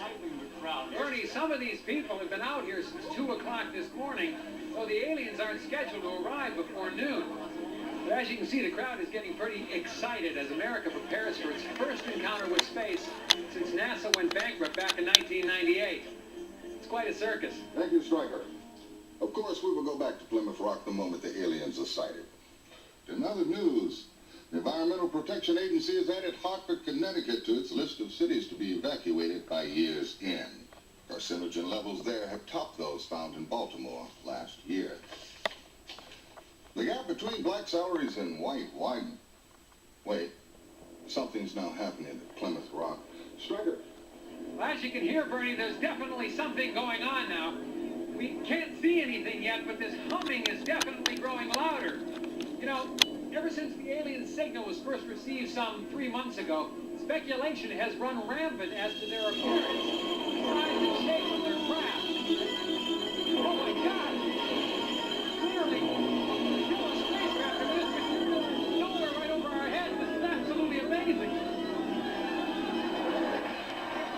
stifling the crowd. Bernie, some of these people have been out here since 2 o'clock this morning, so the aliens aren't scheduled to arrive before noon. But as you can see, the crowd is getting pretty excited as America prepares for its first encounter with space since NASA went bankrupt back in 1998. It's quite a circus. Thank you, Stryker. Of course, we will go back to Plymouth Rock the moment the aliens are sighted. In other news, the Environmental Protection Agency has added Hartford, Connecticut to its list of cities to be evacuated by year's end. Carcinogen levels there have topped those found in Baltimore last year. The gap between black salaries and white widened. Wait, something's now happening at Plymouth Rock. Stryker. Well, as you can hear, Bernie, there's definitely something going on now. We can't see anything yet, but this humming is definitely growing louder. You know, ever since the alien signal was first received some 3 months ago, speculation has run rampant as to their appearance, size and shape of their craft. Oh my God! Literally, kill a spacecraft from this material and nowhere right over our heads. This is absolutely amazing.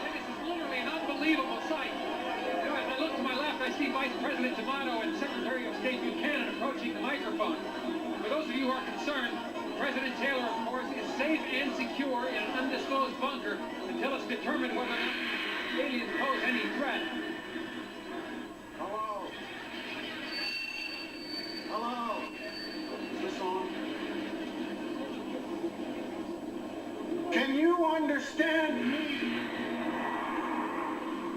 And this is literally an unbelievable sight. You know, as I look to my left, I see Vice President D'Amato and Secretary of State Buchanan approaching the microphone. For those of you who are concerned, President Taylor, of course, is safe and secure in an undisclosed bunker until it's determined whether or not aliens pose any threat. Hello? Hello? Is this on? Can you understand me?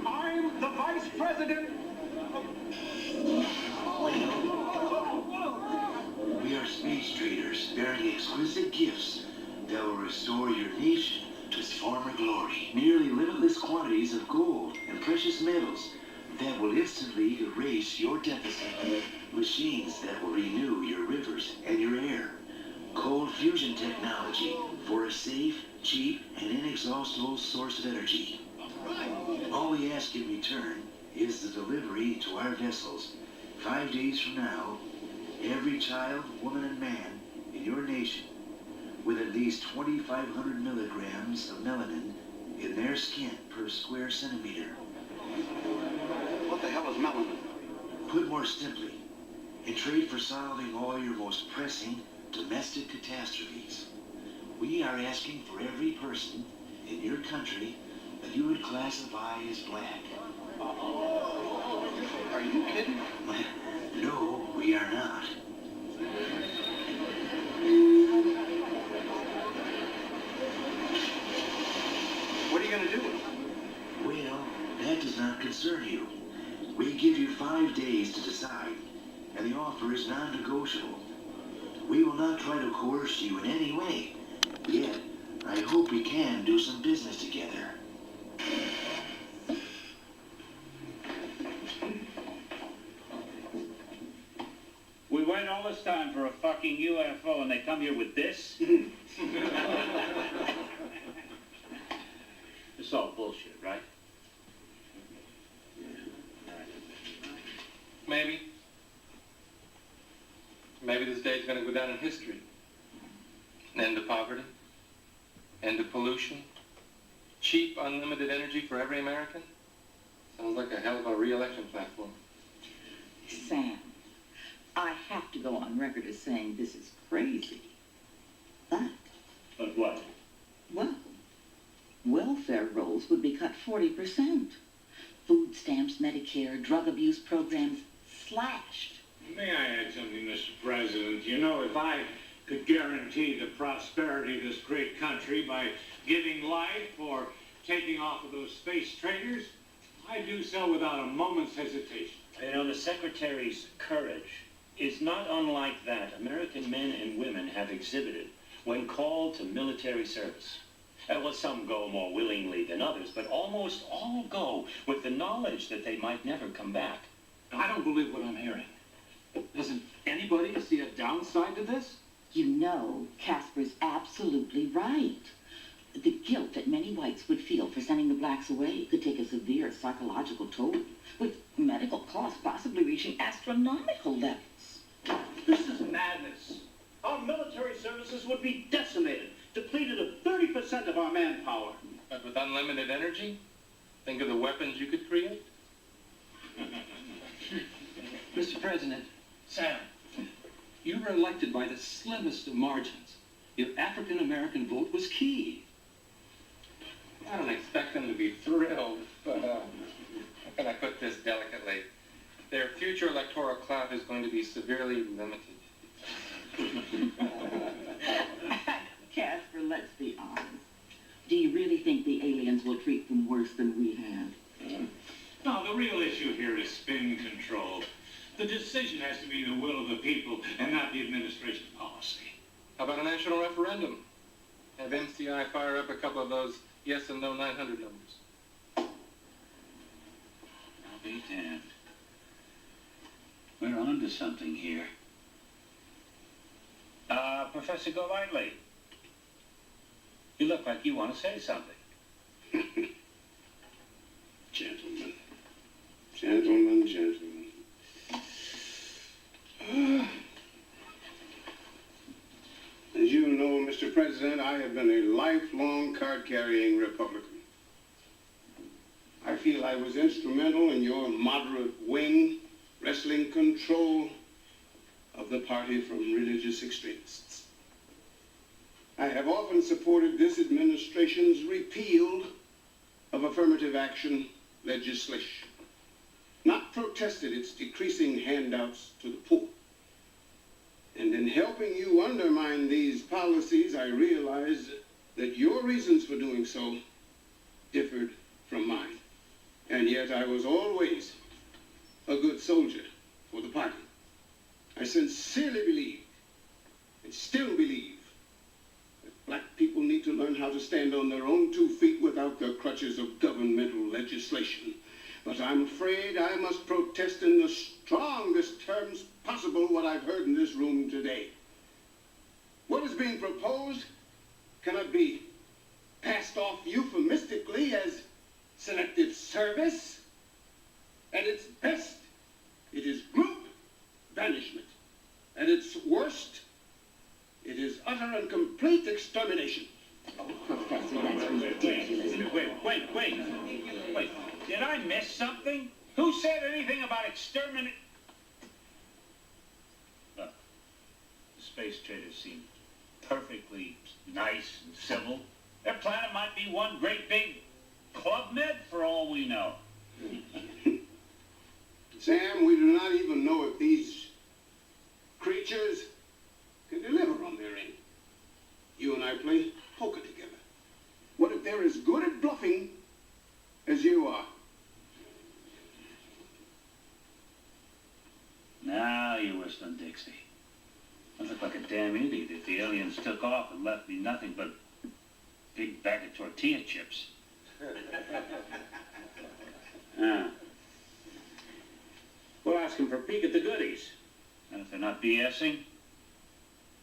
I'm the Vice President of... We are space traders bearing exquisite gifts that will restore your nation to its former glory. Nearly limitless quantities of gold and precious metals that will instantly erase your deficit. Machines that will renew your rivers and your air. Cold fusion technology for a safe, cheap, and inexhaustible source of energy. All we ask in return is the delivery to our vessels 5 days from now. Every child, woman, and man in your nation with at least 2,500 milligrams of melanin in their skin per square centimeter. What the hell is melanin? Put more simply, in trade for solving all your most pressing domestic catastrophes, we are asking for every person in your country that you would classify as black. Are you kidding? No, we are not. What are you going to do with it? Well, that does not concern you. We give you 5 days to decide, and the offer is non-negotiable. We will not try to coerce you in any way. Yet, I hope we can do some business together. We wait all this time for a fucking UFO and they come here with this? It's all bullshit, right? Maybe. Maybe this day is going to go down in history. An end to poverty. End to pollution. Cheap, unlimited energy for every American. Sounds like a hell of a re-election platform. Sam, I have to go on record as saying this is crazy. But what? well, welfare rolls would be cut 40%. Food stamps, Medicare, drug abuse programs slashed. May I add something, Mr. President? You know, if I could guarantee the prosperity of this great country by giving life or taking off of those space traders, I'd do so without a moment's hesitation. You know, the Secretary's courage is not unlike that American men and women have exhibited when called to military service. Well, some go more willingly than others, but almost all go with the knowledge that they might never come back. I don't believe what I'm hearing. Doesn't anybody see a downside to this? You know, Casper's absolutely right. The guilt that many whites would feel for sending the blacks away could take a severe psychological toll, with medical costs possibly reaching astronomical levels. This is madness. Our military services would be decimated, depleted of 30% of our manpower. But with unlimited energy, Think of the weapons you could create. Mr. President, Sam, you were elected by the slimmest of margins. Your African-American vote was key. I don't expect them to be thrilled, but how can I put this delicately? Their future electoral clout is going to be severely limited. Casper, let's be honest. Do you really think the aliens will treat them worse than we have? No, the real issue here is spin control. The decision has to be the will of the people and not the administration policy. How about a national referendum? Have MCI fire up a couple of those yes and no 900 numbers. I'll be damned. We're on to something here. Professor Golightly. You look like you want to say something. Gentlemen. Gentlemen, gentlemen. As you know, Mr. President, I have been a lifelong card-carrying Republican. I feel I was instrumental in your moderate wing wresting control of the party from religious extremists. I have often supported this administration's repeal of affirmative action legislation, not protested its decreasing handouts to the poor. And in helping you undermine these policies, I realized that your reasons for doing so differed from mine. And yet I was always a good soldier for the party. I sincerely believe, and still believe, that black people need to learn how to stand on their own 2 feet without the crutches of governmental legislation. But I'm afraid I must protest in the strongest terms possible what I've heard in this room today. What is being proposed cannot be passed off euphemistically as selective service. At its best, it is group banishment. At its worst, it is utter and complete extermination. Oh, Professor, that's ridiculous. Wait. Did I miss something? Who said anything about exterminate? Look, the space traders seem perfectly nice and civil. Their planet might be one great big Club Med for all we know. Sam, we do not even know if these creatures can deliver on their end. You and I play poker together. What if they're as good at bluffing as you are? Now you're whistling Dixie. I look like a damn idiot if the aliens took off and left me nothing but a big bag of tortilla chips. We'll ask him for a peek at the goodies. And if they're not BSing,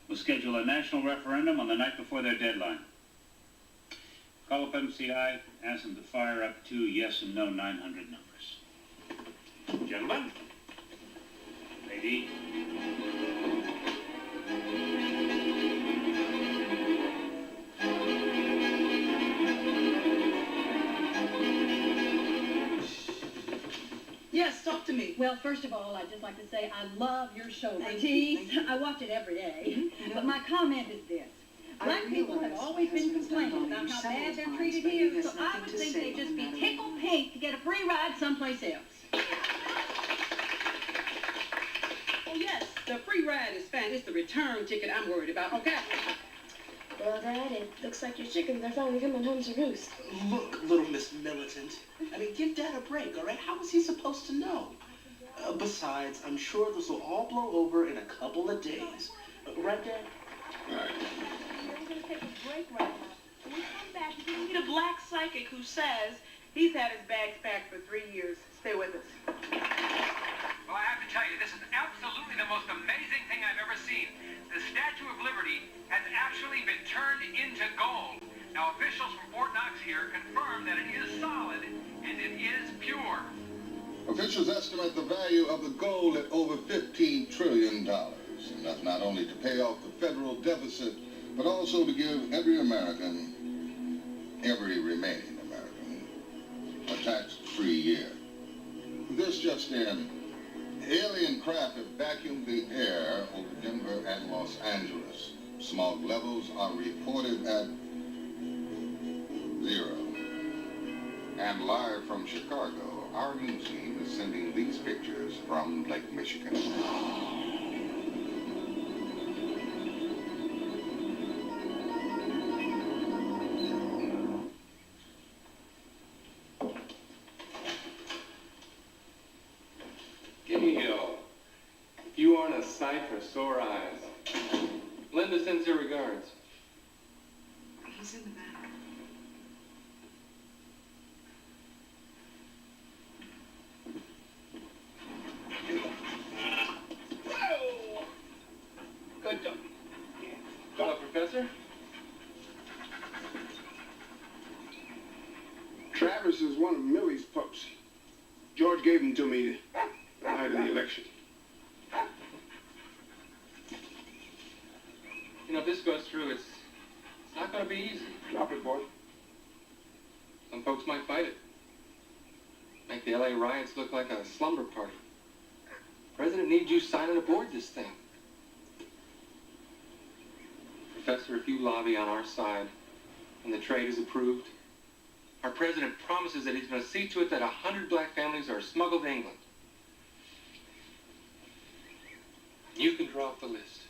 we'll schedule a national referendum on the night before their deadline. Call up MCI, ask them to fire up 2 yes and no 900 numbers. Gentlemen, lady. Yes, talk to me. Well, first of all, I'd just like to say I love your show, Thank Tease. you. I watch it every day. Mm-hmm. But my comment is this. Black people have always been complaining about how bad they're treated here, so I would think they'd just be tickled pink to get a free ride someplace else. Oh, yes, the free ride is fine. It's the return ticket I'm worried about, okay? Well, Dad, it looks like your chickens are finally coming home to roost. Look, little Miss Militant. I mean, give Dad a break, all right? How was he supposed to know? Besides, I'm sure this will all blow over in a couple of days. Right, Dad? Right. We're going to take a break right now. When we come back, you're going to meet a black psychic who says he's had his bags packed for 3 years. Stay with us. Well, I have to tell you, this is absolutely the most amazing thing I've ever seen. The Statue of Liberty has actually been turned into gold. Now, officials from Fort Knox here confirm that it is solid and it is pure. Officials estimate the value of the gold at over $15 trillion. Enough not only to pay off the federal deficit, but also to give every American, every remaining American, a tax in. Alien craft have vacuumed the air over Denver and Los Angeles. Smog levels are reported at 0. And live from Chicago, our news team is sending these pictures from Lake Michigan. You aren't a sight for sore eyes. Linda sends her regards. He's in the back. Good job. Hello, Professor. Travis is one of Millie's pups. George gave him to me the night of the election. You know, if this goes through, it's not going to be easy. Drop it, boy. Some folks might fight it. Make the LA riots look like a slumber party. The president needs you signing aboard this thing. Professor, if you lobby on our side and the trade is approved, our president promises that he's going to see to it that 100 black families are smuggled to England. You can draw up the list.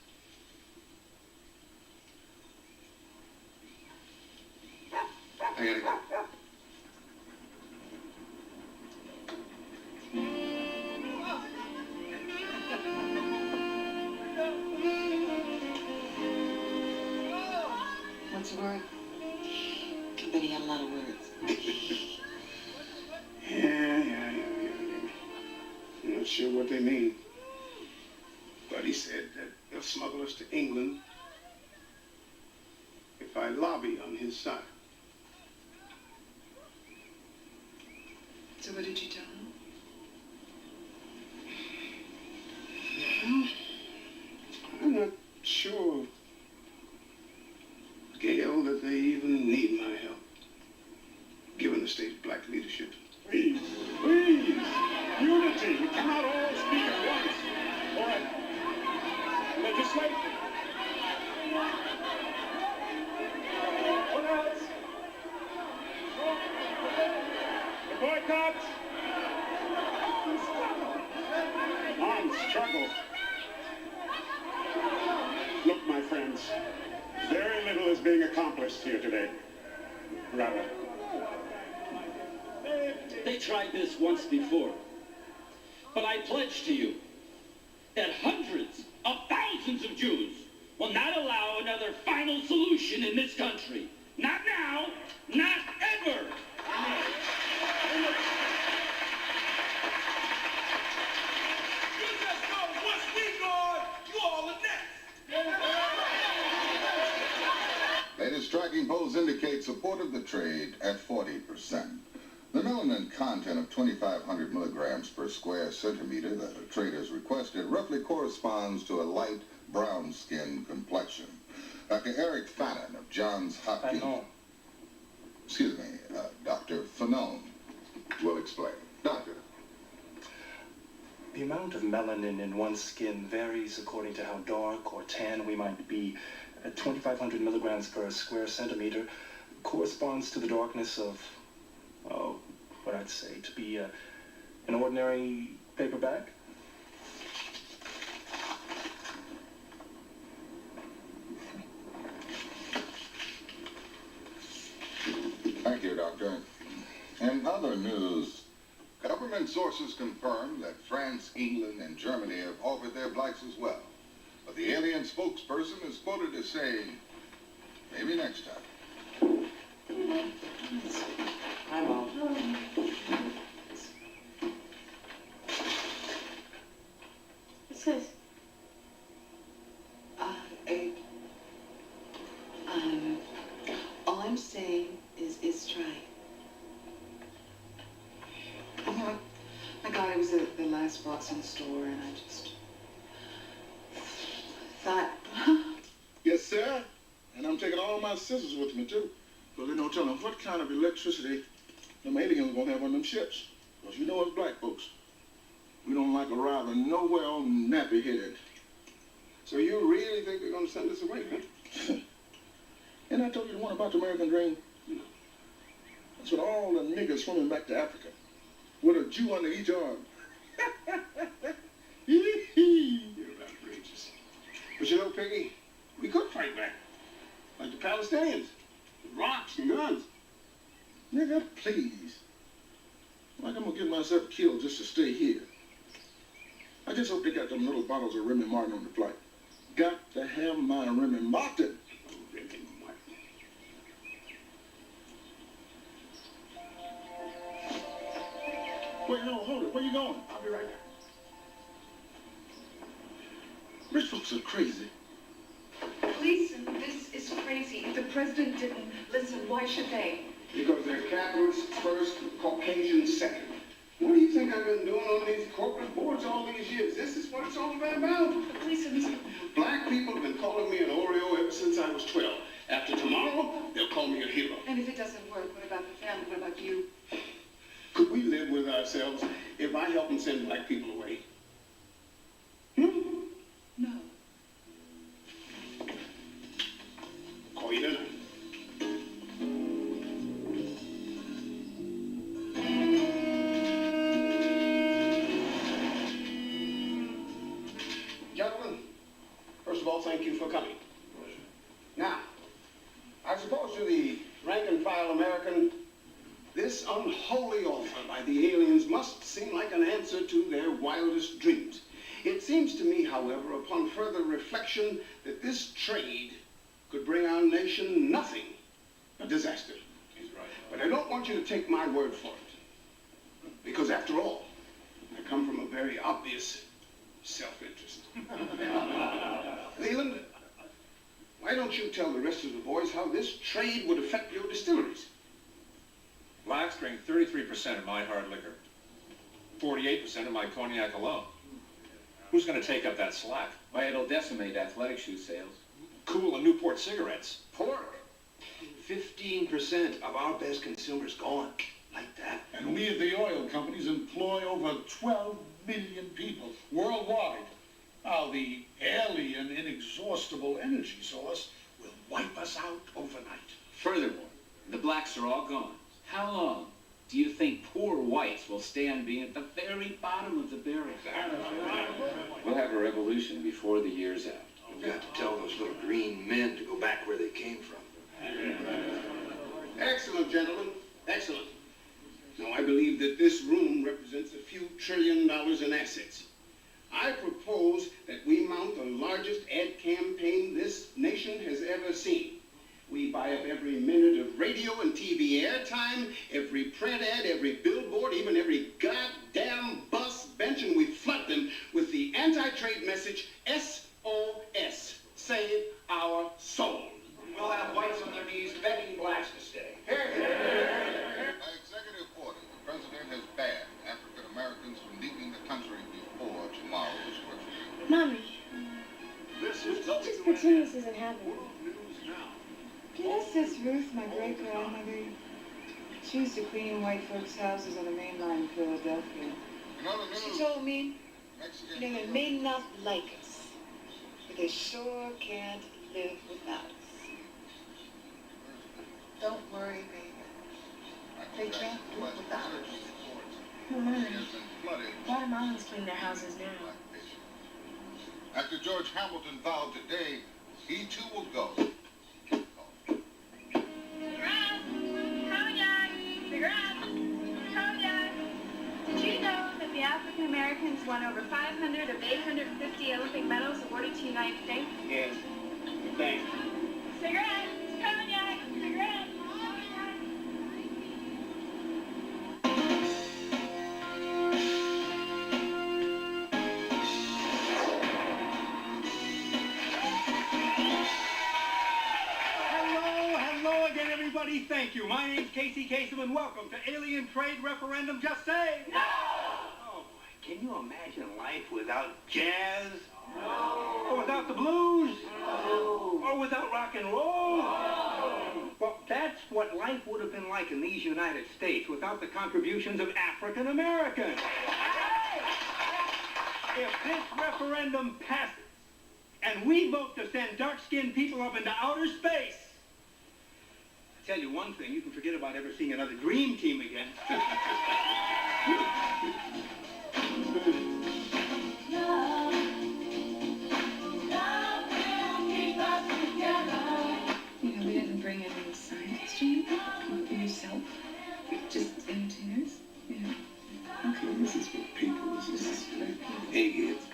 I gotta go. What's the word? I bet he had a lot of words. Yeah. I'm not sure what they mean. But he said that they'll smuggle us to England if I lobby on his side. So what did you tell him? Well, I'm not sure, Gail, that they even need my help, given the state's black leadership. Please, unity. We cannot all speak at once. All right. Legislate. What else? The boycott. Non-struggle. Look, my friends, very little is being accomplished here today. Rather. They tried this once before. But I pledge to you that hundreds of thousands of Jews will not allow another final solution in this country. Not now, not ever. You just know once we gone, you all are next. Latest tracking polls indicate support of the trade at 40%. The melanin content of 2,500 milligrams per square centimeter that a trader's requested roughly corresponds to a light brown skin complexion. Dr. Eric Fannin of Johns Hopkins... Dr. Fanon will explain. Doctor. The amount of melanin in one's skin varies according to how dark or tan we might be. At 2,500 milligrams per square centimeter corresponds to the darkness of, what I'd say to be an ordinary paper bag. Thank you, Doctor. In other news, government sources confirm that France, England, and Germany have offered their blacks as well. But the alien spokesperson is quoted as saying, maybe next time. Hi, Mom. What's this? All I'm saying is try. You know, I got it was the last box in the store, and I just thought. Yes, sir. And I'm taking all my scissors with me, too. Because they don't tell them what kind of electricity them aliens are going to have on them ships. Because you know us black folks. We don't like arriving nowhere on nappy-headed. So you really think they're going to send us away, huh? And I told you the one about the American dream? That's what all the niggas swimming back to Africa, with a Jew under each arm. You're outrageous. But you know, Piggy, we could fight back. Like the Palestinians. With rocks and guns. Nigga, please. Like I'm gonna get myself killed just to stay here. I just hope they got them little bottles of Remy Martin on the flight. Got to have my Remy Martin. Oh, Remy Martin. Wait, no, hold it. Where you going? I'll be right there. Rich folks are crazy. Listen, this is crazy. If the president didn't listen, why should they? Because they're capitalists first, Caucasians second. What do you think I've been doing on these corporate boards all these years? This is what it's all about. But listen, Black people have been calling me an Oreo ever since I was 12. After tomorrow, they'll call me a hero. and if it doesn't work, what about the family? What about you? Could we live with ourselves if I help them send black people away? No. Call you tonight. Gentlemen, first of all, thank you for coming. Now, I suppose to the rank-and-file American, this unholy offer by the aliens must seem like an answer to their wildest dreams. It seems to me, however, upon further reflection, that this trade could bring our nation nothing but disaster. He's right. But I don't want you to take my word for it. Because after all, I come from a very obvious self-interest. Leland, why don't you tell the rest of the boys how this trade would affect your distilleries? Blacks drink 33% of my hard liquor, 48% of my cognac alone. Who's going to take up that slack? Why, it'll decimate athletic shoe sales. Cool and Newport cigarettes. Pork. 15% of our best consumers gone like that. And we at the oil companies employ over 12 million people worldwide. Now, the alien, inexhaustible energy source will wipe us out overnight. Furthermore, the blacks are all gone. How long do you think poor whites will stand being at the very bottom of the barrel? We'll have a revolution before the year's out. We've got to tell those little green men to go back where they came from. Excellent, gentlemen. Excellent. Now, I believe that this room represents a few $1 trillion in assets. I propose that we mount the largest ad campaign this nation has ever seen. We buy up every minute of radio and TV airtime, every print ad, every billboard, even every goddamn bus bench, and we flood them with the anti-trade message, SOS, Save Our Soul. We'll have whites on their knees begging blacks to stay. By executive order, the president has banned African Americans from leaving the country before tomorrow's referendum. Mommy, This is just pretend this isn't happening. Yes, this Ruth, my great-grandmother. She used to clean white folks' houses on the main line in Philadelphia. In other news, She told me, Mexican they may not like us, but they sure can't live without us. Don't worry, baby. They can't live without us. Oh, Mommy, has been flooded Guatemalans clean their houses now. black patients. After George Hamilton vowed today, he too will go. Did you know that the African Americans won over 500 of 850 Olympic medals awarded to the United States? Yes. Thanks. Cigarettes, cognac, cigarettes. Hello again, everybody. Thank you. My name's Casey Kasem, and welcome to Alien Trade Referendum. Just say no! Oh, boy. Can you imagine life without jazz? No. Or without the blues? No. Or without rock and roll? No. Well, that's what life would have been like in these United States without the contributions of African Americans. Hey! If this referendum passes, and we vote to send dark-skinned people up into outer space, I tell you one thing, you can forget about ever seeing another dream team again. You know, we didn't bring any scientists or anything. Come for yourself. Just entertainers. You know. Okay. This is for people. This is for eggheads.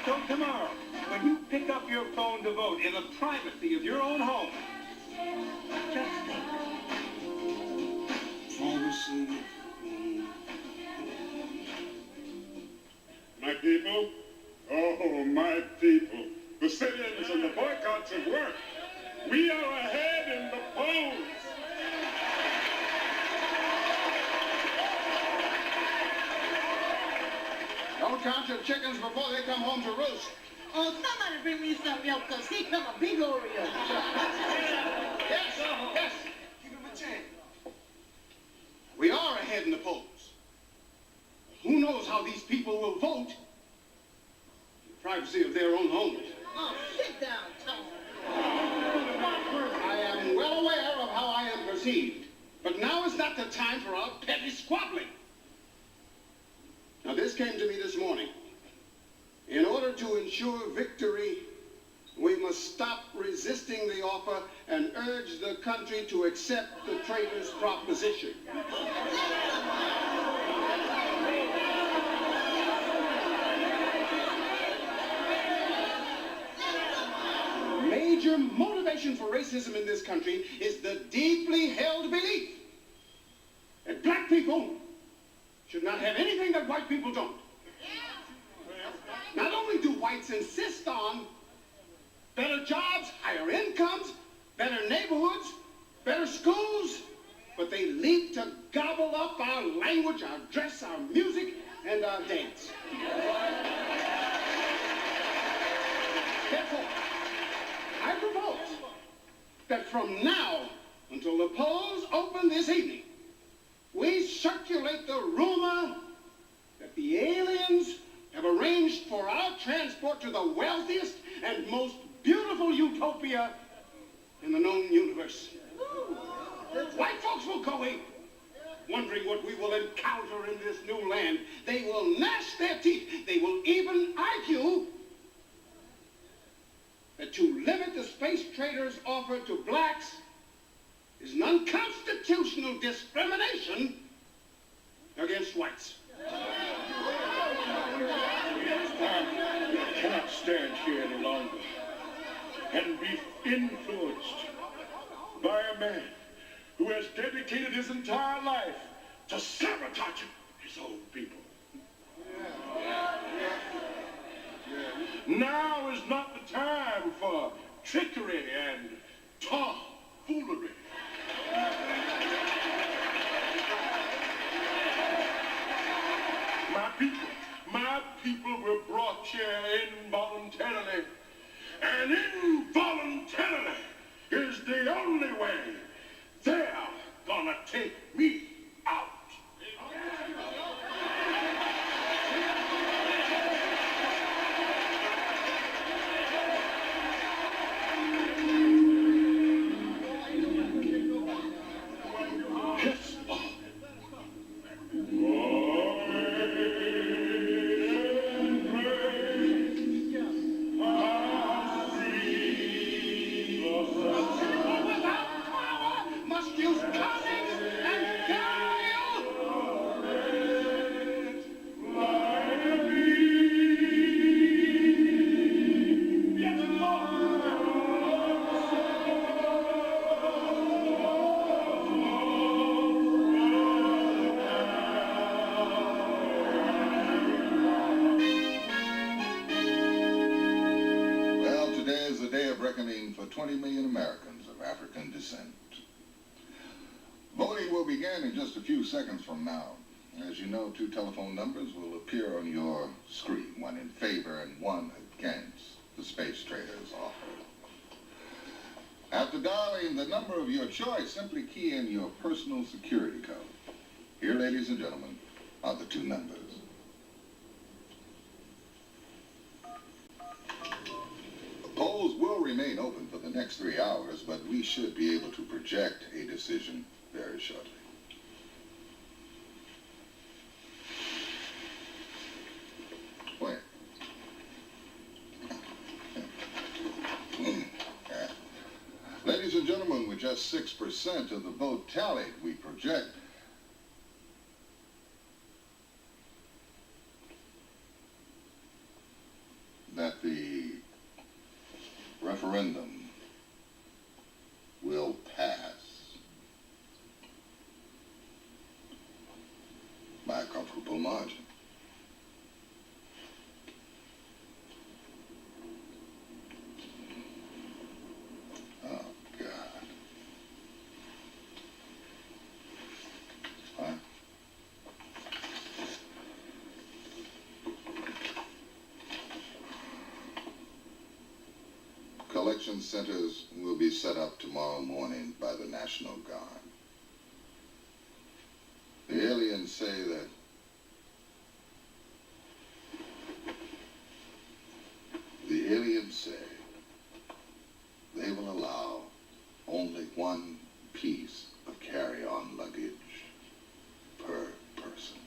So tomorrow, when you pick up your phone to vote in the privacy of your own home, just think. Privacy. My people, oh, my people, the sit-ins and the boycotts have worked. We are ahead in the polls. Don't count your chickens before they come home to roost. Oh, somebody bring me some milk, because he come a big Oreo. Yes. Give him a chance. We are ahead in the polls. Who knows how these people will vote in the privacy of their own homes? Oh, sit down, Tom. I am well aware of how I am perceived, but now is not the time for our petty squabbling. Now, this came to me this morning. In order to ensure victory, we must stop resisting the offer and urge the country to accept the traitor's proposition. Major motivation for racism in this country is the deeply held belief that black people should not have anything that white people don't. Not only do whites insist on better jobs, higher incomes, better neighborhoods, better schools, but they leap to gobble up our language, our dress, our music, and our dance. Therefore, I propose that from now until the polls open this evening, we circulate the rumor that the aliens have arranged for our transport to the wealthiest and most beautiful utopia in the known universe. White folks will go in, wondering what we will encounter in this new land. They will gnash their teeth. They will even argue that to limit the space traders' offer to blacks is an unconstitutional discrimination against whites. I cannot stand here any longer and be influenced by a man who has dedicated his entire life to sabotaging his own people. Now is not the time for trickery and tomfoolery. My people were brought here involuntarily, and involuntarily is the only way they're gonna take me out. Yes, must use cunning and guile. Well, today is the day of reckoning for 20 million Americans of African descent. Voting will begin in just a few seconds from now. As you know, 2 telephone numbers will appear on your screen, one in favor and one against the space traders' offer. After dialing the number of your choice, simply key in your personal security code. Here, ladies and gentlemen, are the 2 numbers. next 3 hours, but we should be able to project a decision very shortly. Wait. Ladies and gentlemen, with just 6% of the vote tallied, we project that the referendum will pass by a comfortable margin. Oh, God. Huh? Collection centers will be set up tomorrow morning by the National Guard. The aliens say that they will allow only one piece of carry-on luggage per person.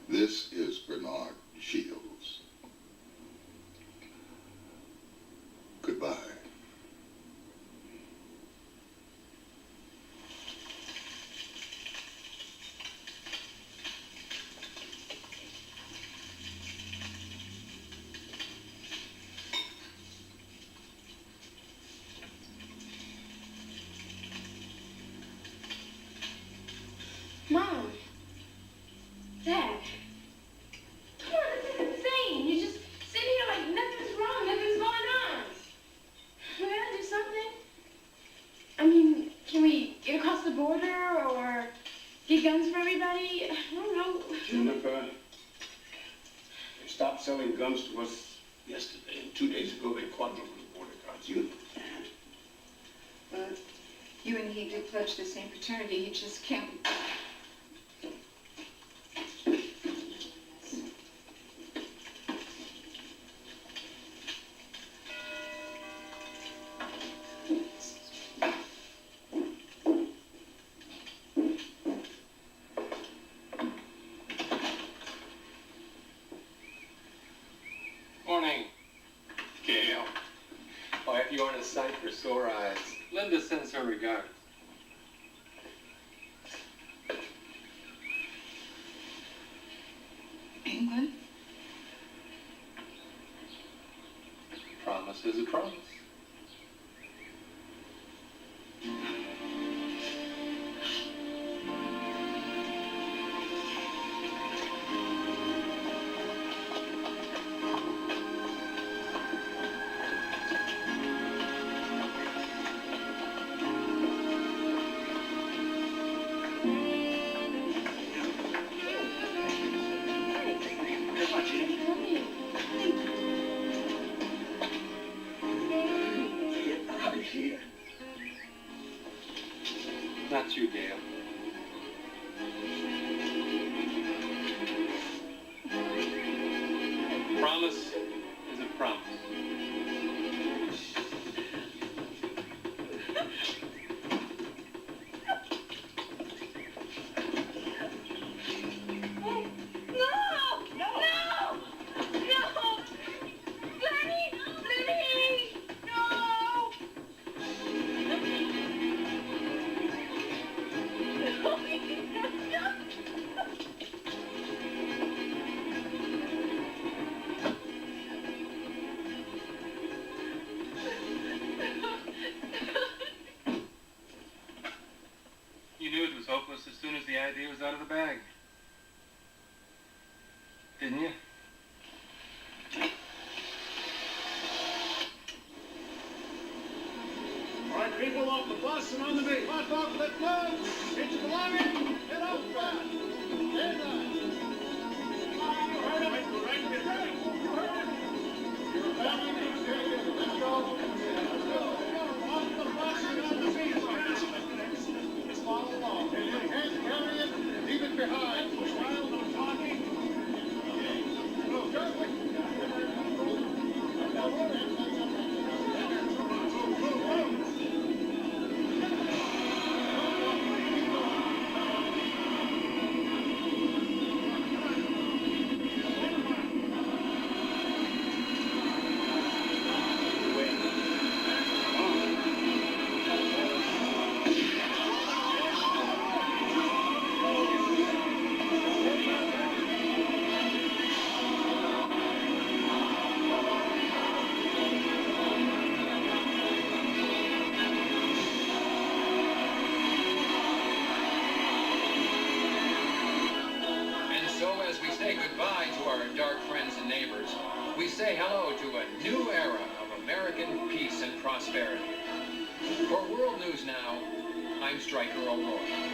This is Bernard Shields. Goodbye. Mom. Dad. Come on, this is insane. You just sit here like nothing's wrong, nothing's going on. We gotta do something. I mean, can we get across the border or get guns for everybody? I don't know. Jennifer, they stopped selling guns to us yesterday, and 2 days ago they quadrupled the border guards. You understand? But you and he do pledge the same fraternity. He just can't. Morning, Gail. Why, if you aren't a sight for sore eyes, Linda sends her regards. England? Promise is a promise. Not you, Gail. Promise is a promise. You knew it was hopeless as soon as the idea was out of the bag. Didn't you? All right, people off the bus and on the beat. Hot dog, let's go. Get your belongings. Get off fast. Get say hello to a new era of American peace and prosperity. For World News Now, I'm Stryker O'Rourke.